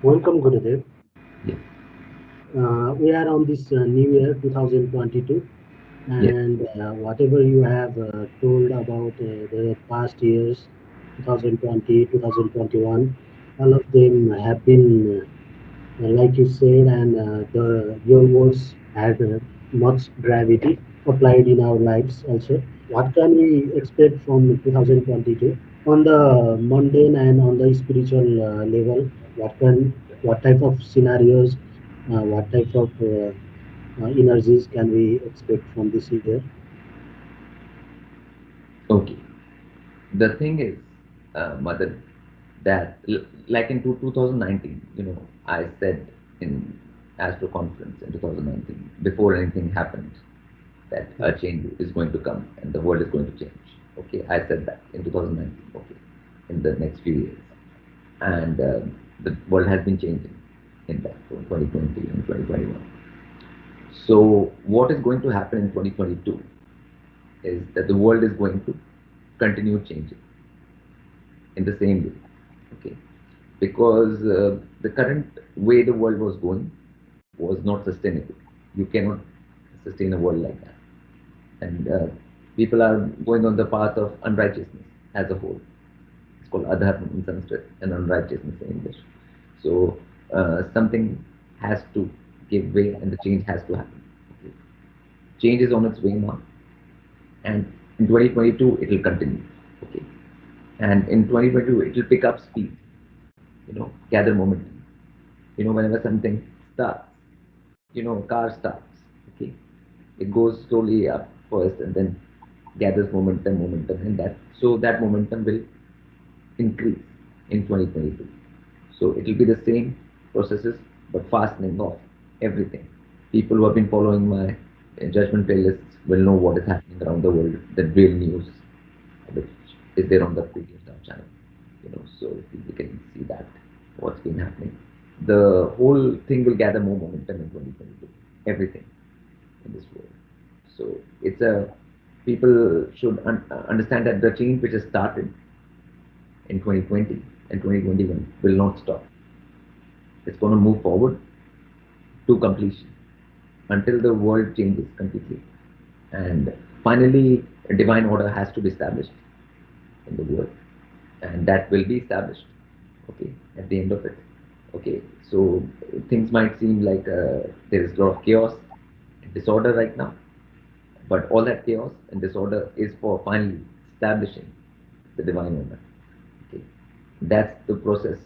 Welcome, Gurudev. Yes, We are on this new year 2022, yes, and whatever you have told about the past years, 2020, 2021, all of them have been, like you said, and your words had much gravity applied in our lives also. What can we expect from 2022 on the mundane and on the spiritual level? What type of scenarios, what type of energies can we expect from this year? okay. The thing is, Mother, that like in 2019, I said in Astro conference in 2019, before anything happened, that a Yes. change is going to come and the world is going to change. Okay, I said that in 2019. Okay, in the next few years, and the world has been changing in that from 2020 and 2021. So, what is going to happen in 2022 is that the world is going to continue changing in the same way. Okay, because the current way the world was going was not sustainable. You cannot sustain a world like that, and people are going on the path of unrighteousness as a whole. It's called adharma in Sanskrit and unrighteousness in English. So something has to give way, and the change has to happen. Okay. Change is on its way now, and in 2022 it will continue. Okay, and in 2022 it will pick up speed. Gather momentum. Whenever something starts, car starts. Okay, it goes slowly up first and then gathers momentum, and that momentum will increase in 2022. So it will be the same processes but fastening off everything. People who have been following my judgment playlists will know what is happening around the world, the real news, which is there on the previous channel. So people can see that what's been happening. The whole thing will gather more momentum in 2022. Everything in this world. So it's a people should understand that the change which has started in 2020 and 2021 will not stop. It's going to move forward to completion until the world changes completely. And finally, a divine order has to be established in the world, and that will be established. Okay, at the end of it. Okay, so things might seem like there is a lot of chaos and disorder right now, but all that chaos and disorder is for finally establishing the divine order. Okay, that's the process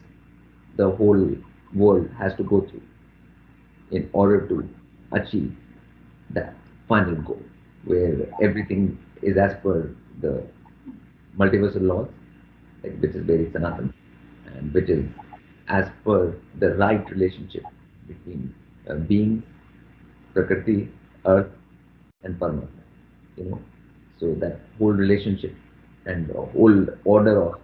the whole world has to go through in order to achieve that final goal, where everything is as per the multiversal laws, like, which is very Sanatan, and which is as per the right relationship between beings, Prakriti, Earth, and Paramatma. You know, so that whole relationship and whole order of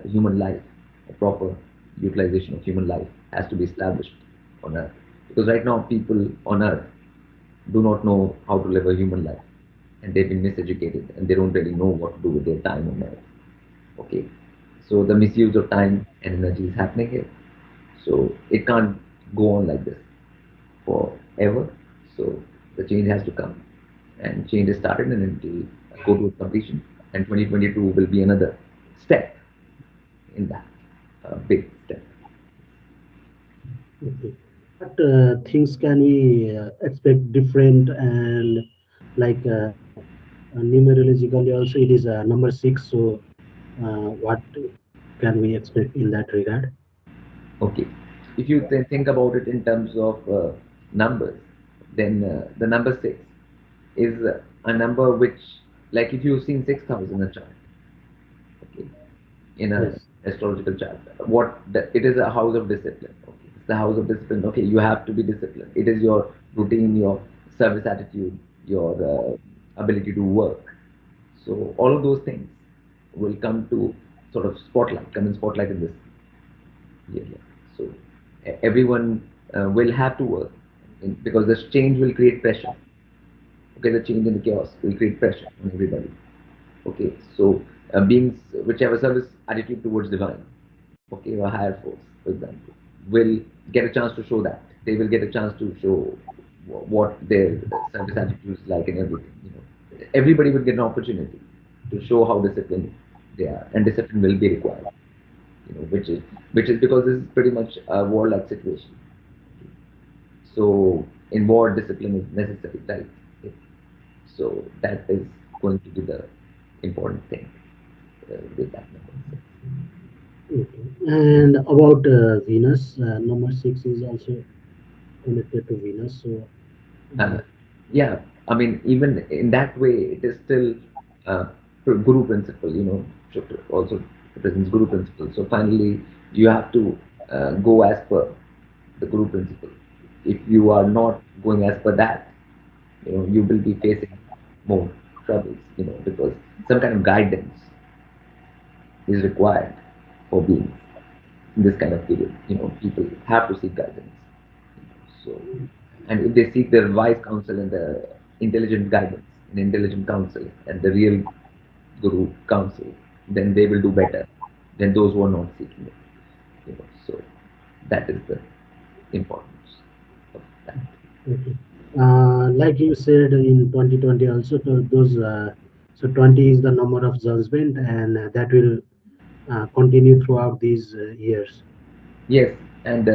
human life, a proper utilization of human life, has to be established on Earth. Because right now, people on Earth do not know how to live a human life, and they've been miseducated, and they don't really know what to do with their time on Earth. Okay, so the misuse of time and energy is happening here. So it can't go on like this forever. So the change has to come, and change has started, and it will go to completion. And 2022 will be another step in that big step. Okay. What things can we expect different and like numerologically also it is number six. So what can we expect in that regard? Okay, if you think about it in terms of numbers, then the number six is a number which, like, if you've seen 6,000 in a chart, okay, in a Yes. astrological chart, it is a house of discipline. Okay, it's the house of discipline. Okay, you have to be disciplined. It is your routine, your service attitude, your ability to work. So all of those things will come to sort of come in spotlight in this year. Yeah. So everyone will have to work because this change will create pressure. Okay, the change in the chaos will create pressure on everybody. Okay, so beings, whichever service attitude towards divine, okay, or higher force, for example, will get a chance to show that. They will get a chance to show what their service attitude is like and everything. Everybody will get an opportunity to show how disciplined they are, and discipline will be required. Which is because this is pretty much a war-like situation. So in war, discipline is necessary, right? It- So that is going to be the important thing with that number six. Okay. And about Venus, number six is also connected to Venus. So, Uh, uh, yeah, I mean, even in that way, it is still uh, guru principle, also represents guru principle. So finally, you have to go as per the guru principle. If you are not going as per that, you will be facing more troubles, because some kind of guidance is required for beings in this kind of period. People have to seek guidance. So, and if they seek the wise counsel and the intelligent guidance and intelligent counsel and the real guru counsel, then they will do better than those who are not seeking it. So that is the importance of that. okay. Like you said in 2020 also, to those so 20 is the number of judgment, and that will continue throughout these years. Yes, and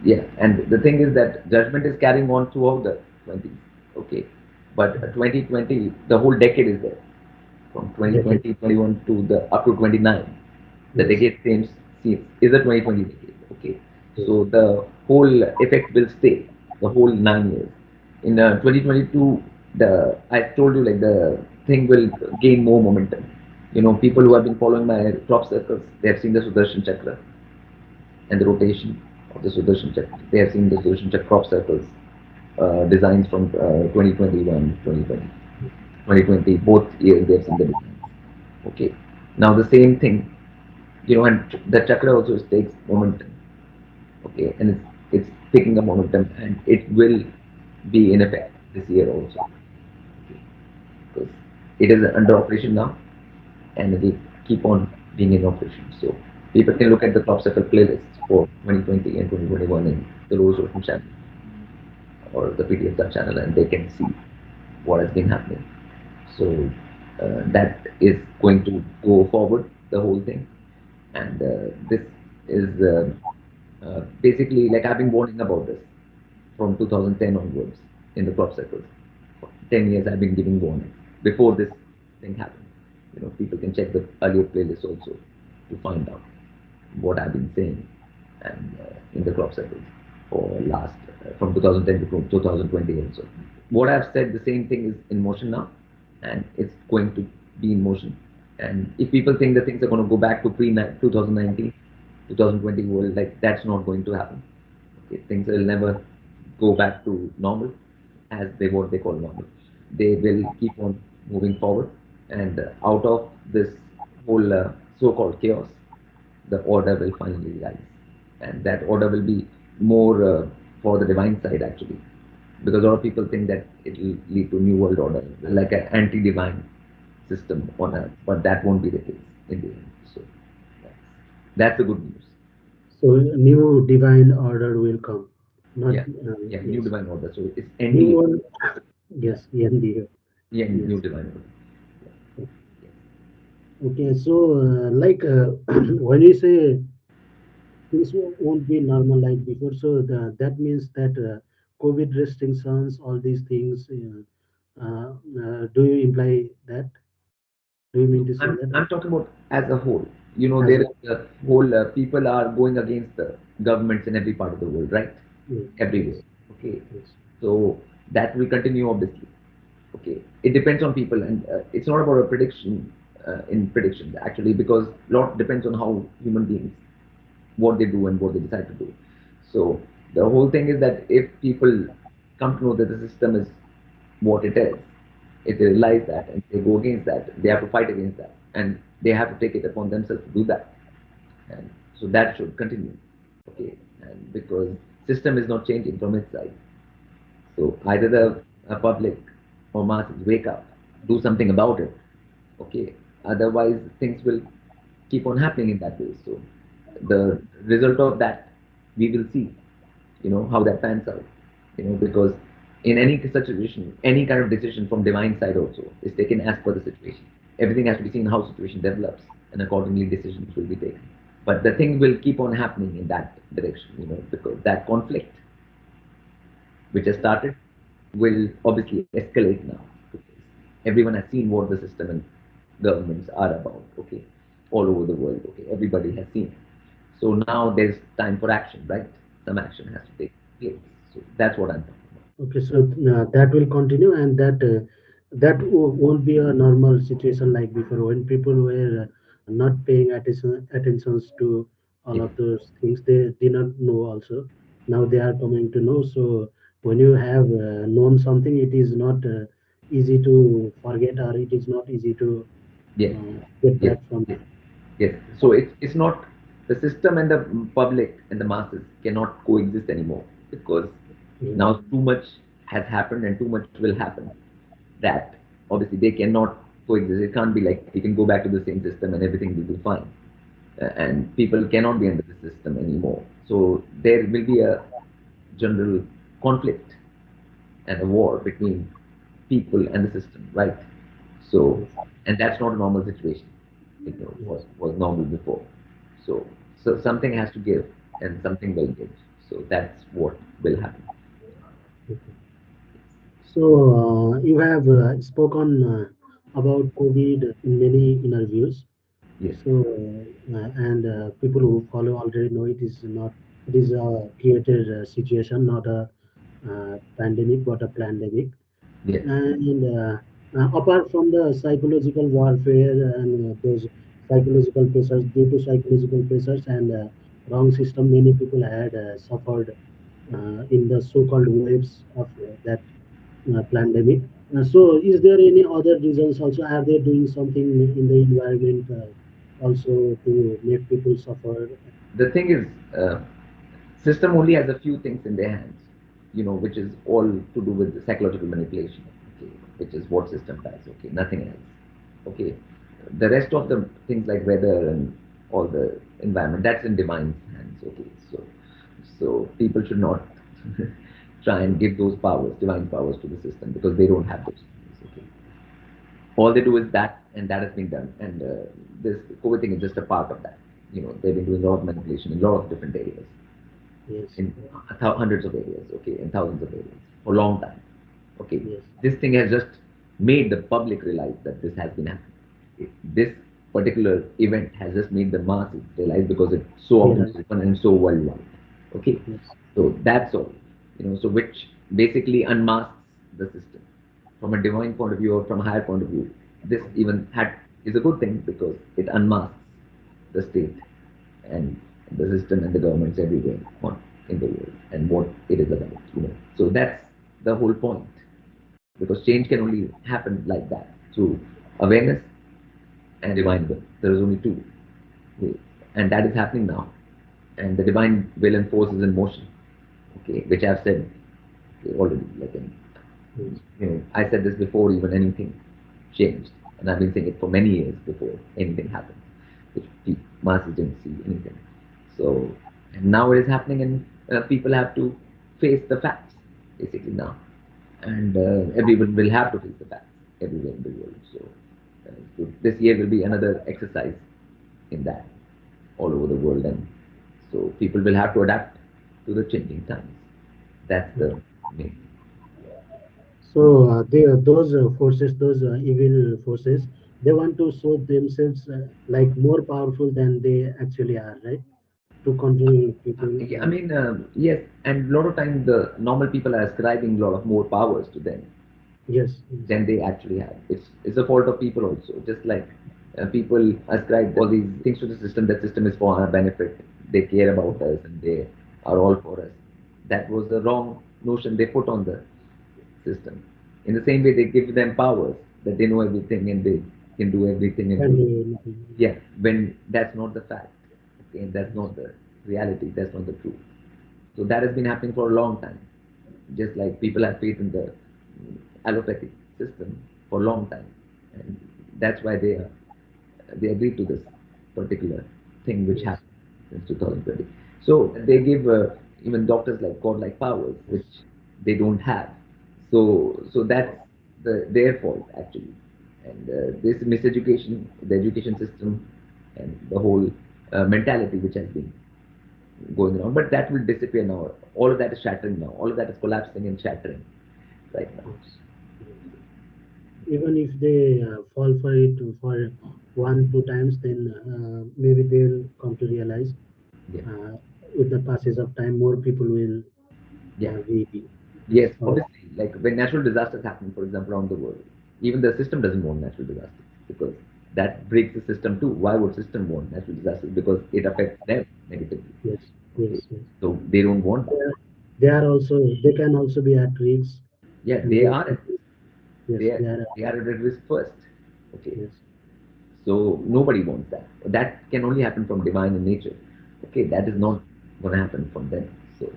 yeah, and the thing is that judgment is carrying on throughout the 20s. Okay, but 2020, the whole decade is there from Decade. 2020, 21 to the up to 29. The Yes. decade seems is the 2020 decade. Okay, Yes. so the whole effect will stay the whole 9 years. In 2022, I told you like the thing will gain more momentum. People who have been following my crop circles, they have seen the Sudarshan Chakra and the rotation of the Sudarshan Chakra. They have seen the Sudarshan Chakra crop circles designs from 2021, 2020, both years they have seen the designs. Okay. Now the same thing, and the chakra also takes momentum. Okay, and it's picking up momentum, and it will be in effect this year also. Okay, because it is under operation now, and it will keep on being in operation. So people can look at the top circle playlists for 2020 and 2021 in the LotusOcean channel or the PDF channel, and they can see what has been happening. So that is going to go forward the whole thing, and this is basically like I've been warning about this from 2010 onwards in the crop circles. For 10 years I've been giving warnings before this thing happened. People can check the earlier playlist also to find out what I've been saying and in the crop circles for last from 2010 to 2020 also. What I've said, the same thing is in motion now, and it's going to be in motion. And if people think that things are going to go back to pre 2019, 2020 world, like that's not going to happen. Okay, things will never go back to normal as what they call normal. They will keep on moving forward, and out of this whole so-called chaos, the order will finally rise, and that order will be more for the divine side actually, because a lot of people think that it will lead to new world order, like an anti-divine system on earth, but that won't be the case in the end. So that's, that's the good news. So a new divine order will come. Not Yeah, yeah, new yes. divine order. So it's New NDO. one. Yes. NDO. Yeah, new Yes. divine order. Yes. Okay. So like when you say things won't be normal like before, so that means that COVID restrictions, all these things. Do you imply that? Do you mean No, to say that? I'm talking about as a whole. As There a is a whole people are going against the governments in every part of the world, right? yes, Everywhere. yes, Okay, yes, so that will continue obviously. Okay, it depends on people, and it's not about a prediction in predictions actually, because a lot depends on how human beings what they do and what they decide to do. So the whole thing is that if people come to know that the system is what it is, if they realize that and they go against that, they have to fight against that, and they have to take it upon themselves to do that. And so that should continue. Okay, and because system is not changing from its side, so either the public or masses wake up, do something about it. Okay, otherwise things will keep on happening in that way. So the result of that We will see, how that pans out. Because in any such situation, any kind of decision from divine side also is taken as per the situation. Everything has to be seen how situation develops, and accordingly decisions will be taken. But the thing will keep on happening in that direction, because that conflict which has started will obviously escalate now, because everyone has seen what the system and governments are about, okay, all over the world, okay, everybody has seen it. So now there's time for action, right? Some action has to take place. So that's what I'm talking Okay, so that will continue, and won't be a normal situation like before when people were not paying attentions to all about. of those things. They did not know also. Now they are coming to know. So when you have known something, it is not easy to forget, or it is not easy to Yes, get yes, back from yes, that. yes. So it's not the system and the public and the masses cannot coexist anymore, because Yes, now too much has happened and too much will happen. That obviously they cannot coexist. It can't be like you can go back to the same system and everything will be fine. And people cannot be under the system anymore. So there will be a general conflict and a war between people and the system, right? So, yes, and that's not a normal situation. It yes. was normal before. So, so something has to give, and something will give. So that's what will happen. Okay. So you have spoken about COVID in many interviews. Yes, So and people who follow already know it is a created situation, not a pandemic, but a pandemic. yes, And apart from the psychological warfare and those psychological pressures, due to psychological pressures and wrong system, many people had suffered in the so-called waves of that pandemic. So, is there any other reasons also? Are they doing something in the environment also to make people suffer? the thing is, system only has a few things in their hands, which is all to do with the psychological manipulation, okay, which is what system does, okay, nothing else, okay. The rest of the things like weather and all the environment, that's in divine's hands, okay. So people should not try and give those powers, divine powers, to the system, because they don't have those powers, okay. All they do is that, and that has been done. And this COVID thing is just a part of that. They've been doing a lot of manipulation in a lot of different areas, Yes, in hundreds of areas, okay, in thousands of areas for a long time. Okay, yes, this thing has just made the public realize that this has been happening. This particular event has just made the masses realize, because it's so out in yes, the open and so worldwide. Okay, yes, so that's all. So which basically unmasks the system from a divine point of view or from a higher point of view. This even had is a good thing, because it unmasks the state and the system and the governments everywhere in the world, and what it is about. So that's the whole point, because change can only happen like that, through awareness and divine will. There is only two ways, and that is happening now. And the divine will and force is in motion, okay, which I've said, okay, already. Like, yes, I said this before even anything changed, and I've been saying it for many years before anything happened, which masses didn't see anything. So, and now it is happening, and people have to face the facts basically now, and everyone will have to face the facts everywhere in the world. So this year will be another exercise in that, all over the world, and so people will have to adapt to the changing times. That's okay. the main. So those forces, those evil forces, they want to show themselves like more powerful than they actually are, right? To control people. Yeah, I mean, yes, and a lot of times the normal people are ascribing a lot of more powers to them Yes, yes, than they actually have. It's a fault of people also. Just like people ascribe all these things to the system. That system is for our benefit. They care about us and they are all for us. That was the wrong notion they put on the system. In the same way, they give them powers that they know everything and they can do everything and can do. do anything. Yeah, when that's not the fact. Okay, and that's Yes, not the reality. That's not the truth. So that has been happening for a long time. Just like people have faith in the allopathic system for a long time, and that's why they agreed to this particular thing which yes, happened since 2020. So they give even doctors like godlike powers, which they don't have. So that's their fault actually. And this miseducation, the education system, and the whole mentality which has been going on. But that will disappear now. All of that is shattering now. All of that is collapsing and shattering right now. Yes. Even if they fall for it for one, two times, then maybe they'll come to realize Yeah. uh, with the passage of time, more people will Yeah. be Yes, yes, or obviously, like when natural disasters happen, for example, around the world, even the system doesn't want natural disasters because that breaks the system too. Why would system want natural disasters? Because it affects them negatively. yes, Okay, yes, yes. so they don't want that. They are also they can also be at risk, Yeah, and they they are at risk. yes They are they are they are at risk first. Okay, yes, so nobody wants that. That can only happen from divine in nature. Okay, that is not going to happen from them. So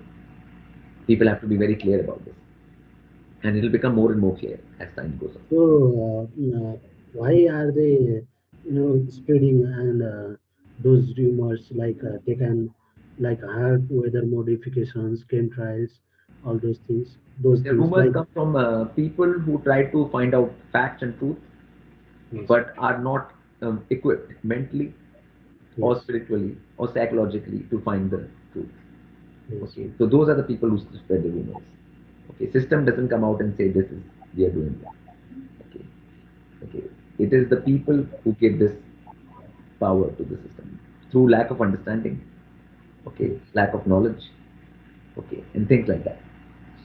people have to be very clear about this, and it will become more and more clear as time goes on. so why are they spreading and those rumors like they can like hard weather modifications, chemtrails, all those The things rumors like come from people who try to find out facts and truth, yes, but are not equipped mentally or yes, spiritually or psychologically to find the truth. yes, Okay, so those are the people who spread the rumors. Okay, system doesn't come out and say this is we are doing this. Okay, okay, it is the people who give this power to the system through lack of understanding. Okay, yes, lack of knowledge. Okay, and things like that.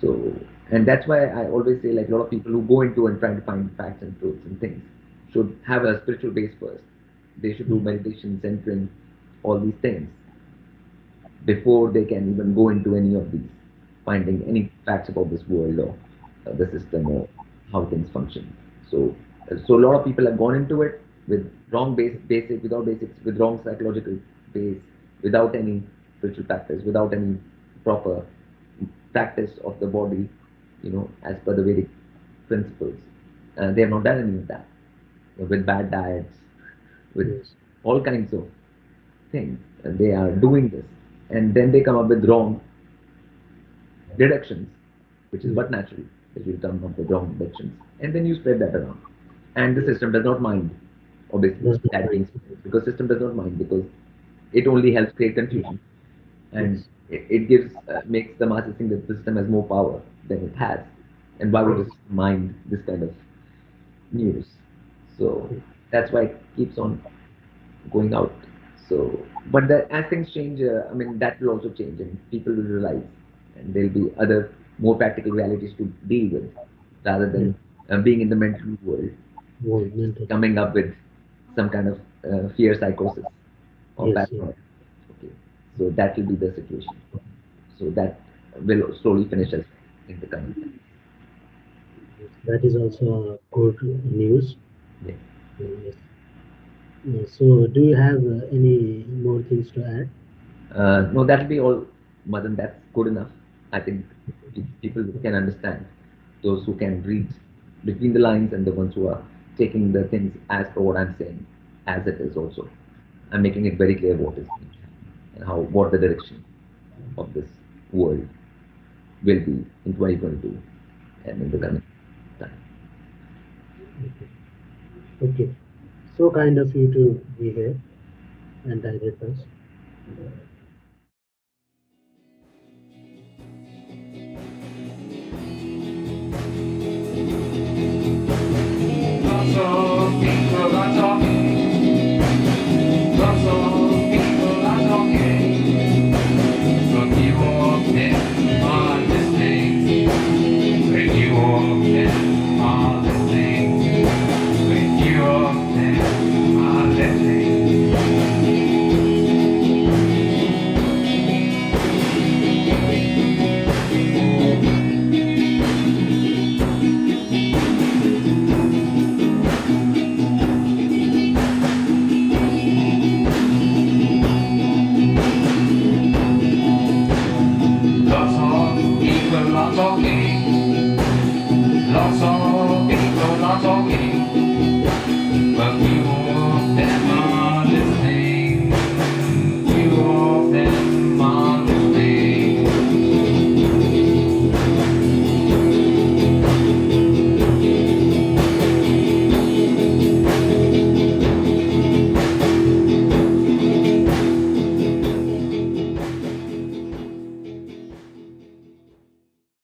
So, and that's why I always say, like a lot of people who go into and try to find facts and truths and things should have a spiritual base first. They should do mm, meditation, centering, all these things before they can even go into any of these, finding any facts about this world or the system or how things function. So, so a lot of people have gone into it with wrong basic, without basics, with wrong psychological base, without any spiritual practice, without any proper practice of the body, as per the Vedic principles. They have not done any of that with bad diets, with yes, all kinds of things. And they are doing this, and then they come up with wrong deductions, which is mm, but natural that you come up with wrong deductions, and then you spread that around. And the yes, system does not mind, obviously, does not that mind. being spread because system does not mind because it only helps create Yes, confusion and yes, it gives makes the masses think that the system has more power than it has, and why would the yes, system mind this kind of news? So that's why it keeps on going out. So, but as things change, I mean, that will also change, and people will realize, and there'll be other more practical realities to deal with, rather yes, than being in the mental world, more mental. coming up with some kind of fear psychosis or Yes, yes, paranoia. Okay, so that will be the situation. So that will slowly finish as well in the coming time. yes. That is also good news. Yeah. Yes. So, do you have any more things to add? No, that'll be all, Madan. That's good enough. I think people who can understand, those who can read between the lines, and the ones who are taking the things as per what I'm saying, as it is also. I'm making it very clear what is going to happen and what the direction of this world will be in 2022 and in the coming time. Okay. So kind of you to be here and direct us.